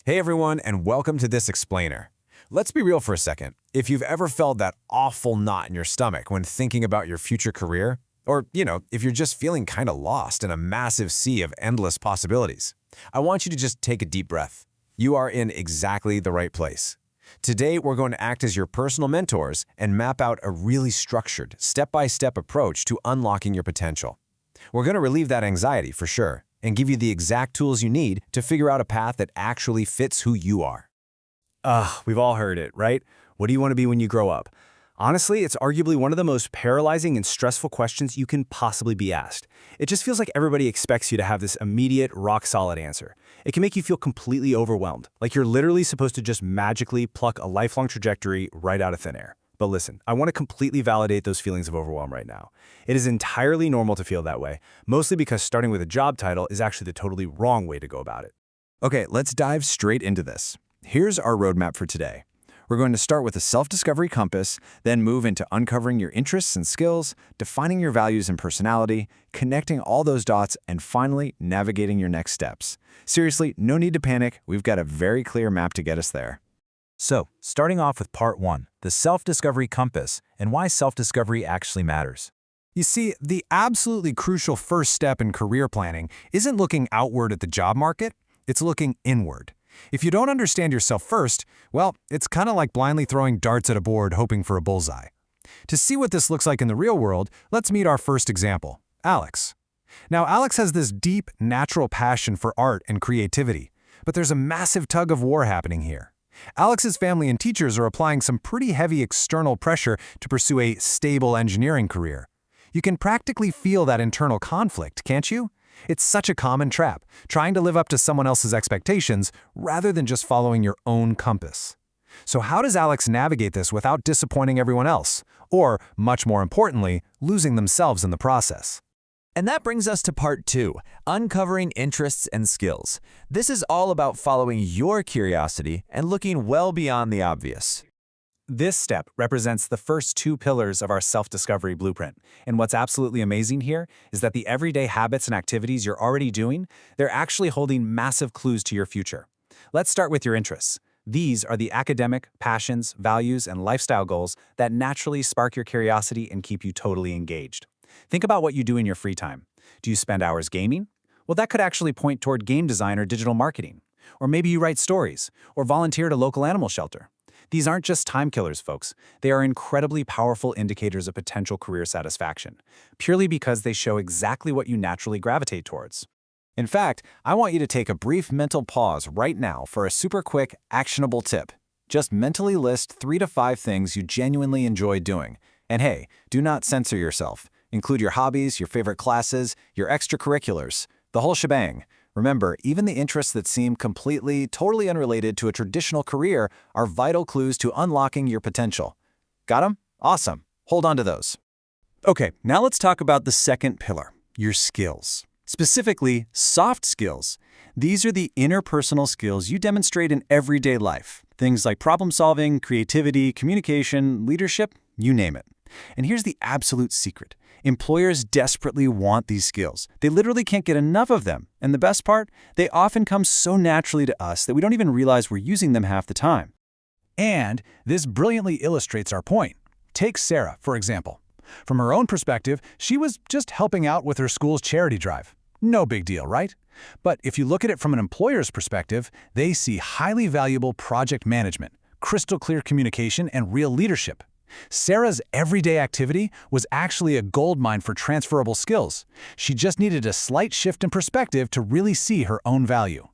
Hey everyone, and welcome to this explainer. Let's be real for a second. If you've ever felt that awful knot in your stomach when thinking about your future career, or, if you're just feeling kind of lost in a massive sea of endless possibilities, I want you to just take a deep breath. You are in exactly the right place. Today, we're going to act as your personal mentors and map out a really structured, step-by-step approach to unlocking your potential. We're going to relieve that anxiety for sure, and give you the exact tools you need to figure out a path that actually fits who you are. We've all heard it, right? What do you want to be when you grow up? Honestly, it's arguably one of the most paralyzing and stressful questions you can possibly be asked. It just feels like everybody expects you to have this immediate, rock-solid answer. It can make you feel completely overwhelmed, like you're literally supposed to just magically pluck a lifelong trajectory right out of thin air. But listen, I want to completely validate those feelings of overwhelm right now. It is entirely normal to feel that way, mostly because starting with a job title is actually the totally wrong way to go about it. Okay, let's dive straight into this. Here's our roadmap for today. We're going to start with a self-discovery compass, then move into uncovering your interests and skills, defining your values and personality, connecting all those dots, and finally, navigating your next steps. Seriously, no need to panic. We've got a very clear map to get us there. So, starting off with part 1, the self-discovery compass and why self-discovery actually matters. You see, the absolutely crucial first step in career planning isn't looking outward at the job market, it's looking inward. If you don't understand yourself first, well, it's kind of like blindly throwing darts at a board hoping for a bullseye. To see what this looks like in the real world, let's meet our first example, Alex. Now, Alex has this deep, natural passion for art and creativity, but there's a massive tug of war happening here. Alex's family and teachers are applying some pretty heavy external pressure to pursue a stable engineering career. You can practically feel that internal conflict, can't you? It's such a common trap, trying to live up to someone else's expectations rather than just following your own compass. So how does Alex navigate this without disappointing everyone else? Or, much more importantly, losing themselves in the process? And that brings us to part 2, uncovering interests and skills. This is all about following your curiosity and looking well beyond the obvious. This step represents the first 2 pillars of our self-discovery blueprint. And what's absolutely amazing here is that the everyday habits and activities you're already doing, they're actually holding massive clues to your future. Let's start with your interests. These are the academic, passions, values, and lifestyle goals that naturally spark your curiosity and keep you totally engaged. Think about what you do in your free time. Do you spend hours gaming? Well, that could actually point toward game design or digital marketing. Or maybe you write stories, or volunteer at a local animal shelter. These aren't just time killers, folks. They are incredibly powerful indicators of potential career satisfaction, purely because they show exactly what you naturally gravitate towards. In fact, I want you to take a brief mental pause right now for a super quick, actionable tip. Just mentally list 3 to 5 things you genuinely enjoy doing. And hey, do not censor yourself. Include your hobbies, your favorite classes, your extracurriculars, the whole shebang. Remember, even the interests that seem totally unrelated to a traditional career are vital clues to unlocking your potential. Got 'em? Awesome. Hold on to those. Okay, now let's talk about the second pillar, your skills. Specifically, soft skills. These are the interpersonal skills you demonstrate in everyday life. Things like problem solving, creativity, communication, leadership, you name it. And here's the absolute secret. Employers desperately want these skills. They literally can't get enough of them. And the best part, they often come so naturally to us that we don't even realize we're using them half the time. And this brilliantly illustrates our point. Take Sarah, for example. From her own perspective, she was just helping out with her school's charity drive. No big deal, right? But if you look at it from an employer's perspective, they see highly valuable project management, crystal clear communication, and real leadership. Sarah's everyday activity was actually a goldmine for transferable skills. She just needed a slight shift in perspective to really see her own value.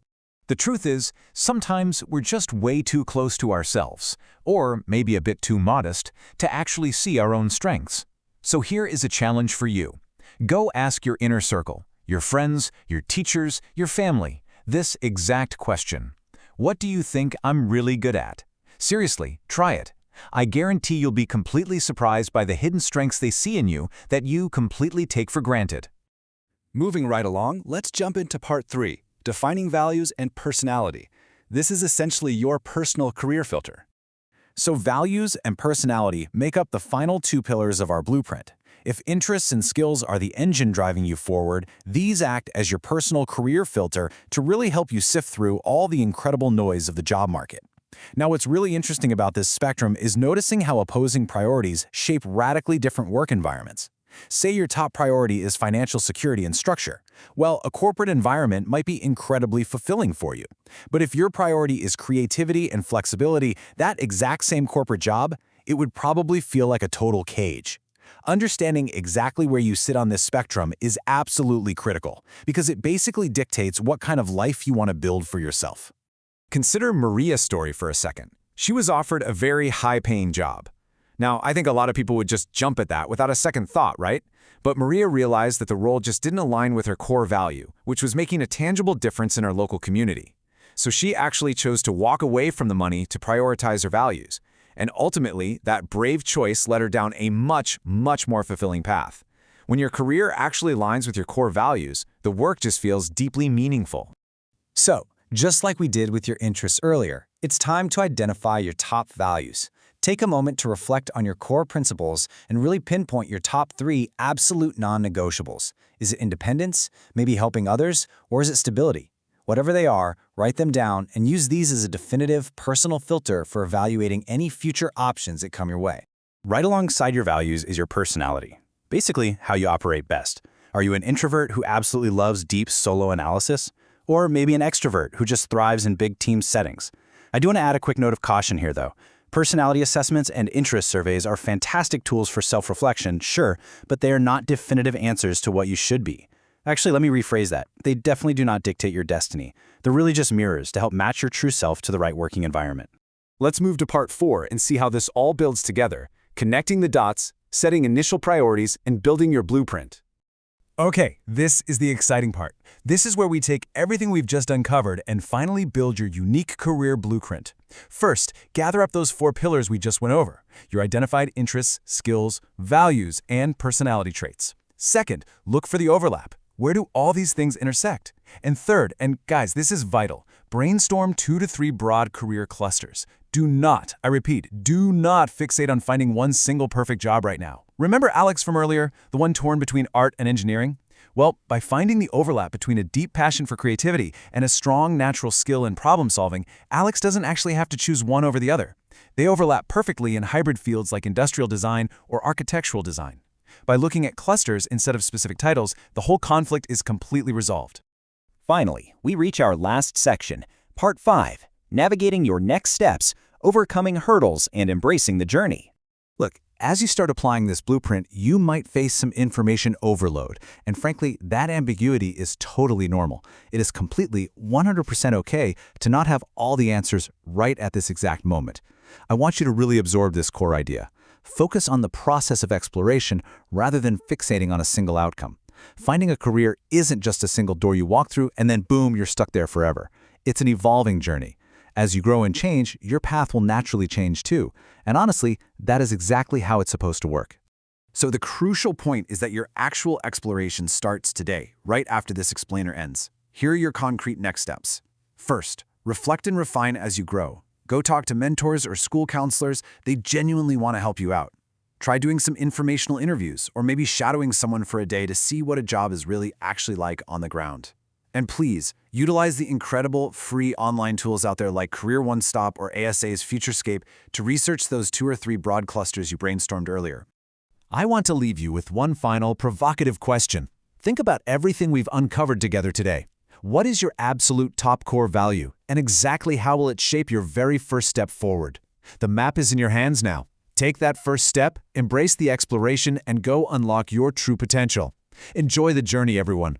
The truth is, sometimes we're just way too close to ourselves, or maybe a bit too modest, to actually see our own strengths. So here is a challenge for you. Go ask your inner circle, your friends, your teachers, your family, this exact question. What do you think I'm really good at? Seriously, try it. I guarantee you'll be completely surprised by the hidden strengths they see in you that you completely take for granted. Moving right along, let's jump into part 3, defining values and personality. This is essentially your personal career filter. So values and personality make up the final 2 pillars of our blueprint. If interests and skills are the engine driving you forward, these act as your personal career filter to really help you sift through all the incredible noise of the job market. Now, what's really interesting about this spectrum is noticing how opposing priorities shape radically different work environments. Say your top priority is financial security and structure. Well, a corporate environment might be incredibly fulfilling for you. But if your priority is creativity and flexibility, that exact same corporate job, it would probably feel like a total cage. Understanding exactly where you sit on this spectrum is absolutely critical because it basically dictates what kind of life you want to build for yourself. Consider Maria's story for a second. She was offered a very high-paying job. Now, I think a lot of people would just jump at that without a second thought, right? But Maria realized that the role just didn't align with her core value, which was making a tangible difference in her local community. So she actually chose to walk away from the money to prioritize her values. And ultimately, that brave choice led her down a much more fulfilling path. When your career actually aligns with your core values, the work just feels deeply meaningful. So, just like we did with your interests earlier, it's time to identify your top values. Take a moment to reflect on your core principles and really pinpoint your top 3 absolute non-negotiables. Is it independence, maybe helping others, or is it stability? Whatever they are, write them down and use these as a definitive personal filter for evaluating any future options that come your way. Right alongside your values is your personality. Basically, how you operate best. Are you an introvert who absolutely loves deep solo analysis? Or maybe an extrovert who just thrives in big team settings? I do want to add a quick note of caution here, though. Personality assessments and interest surveys are fantastic tools for self-reflection, sure, but they are not definitive answers to what you should be. Actually, let me rephrase that. They definitely do not dictate your destiny. They're really just mirrors to help match your true self to the right working environment. Let's move to part 4 and see how this all builds together, connecting the dots, setting initial priorities, and building your blueprint. Okay, this is the exciting part. This is where we take everything we've just uncovered and finally build your unique career blueprint. First, gather up those 4 pillars we just went over: your identified interests, skills, values, and personality traits. Second, look for the overlap. Where do all these things intersect? And third, and guys, this is vital, brainstorm 2 to 3 broad career clusters. Do not, I repeat, do not fixate on finding one single perfect job right now. Remember Alex from earlier, the one torn between art and engineering? Well, by finding the overlap between a deep passion for creativity and a strong natural skill in problem solving, Alex doesn't actually have to choose one over the other. They overlap perfectly in hybrid fields like industrial design or architectural design. By looking at clusters instead of specific titles, the whole conflict is completely resolved. Finally, we reach our last section, Part 5, Navigating Your Next Steps, Overcoming Hurdles and Embracing the Journey. Look, as you start applying this blueprint, you might face some information overload. And frankly, that ambiguity is totally normal. It is completely 100% okay to not have all the answers right at this exact moment. I want you to really absorb this core idea. Focus on the process of exploration rather than fixating on a single outcome. Finding a career isn't just a single door you walk through and then boom, you're stuck there forever. It's an evolving journey. As you grow and change, your path will naturally change too. And honestly, that is exactly how it's supposed to work. So the crucial point is that your actual exploration starts today, right after this explainer ends. Here are your concrete next steps. First, reflect and refine as you grow. Go talk to mentors or school counselors. They genuinely want to help you out. Try doing some informational interviews or maybe shadowing someone for a day to see what a job is really actually like on the ground. And please, utilize the incredible free online tools out there like Career One Stop or ASA's Futurescape to research those 2 or 3 broad clusters you brainstormed earlier. I want to leave you with one final provocative question. Think about everything we've uncovered together today. What is your absolute top core value, and exactly how will it shape your very first step forward? The map is in your hands now. Take that first step, embrace the exploration, and go unlock your true potential. Enjoy the journey, everyone.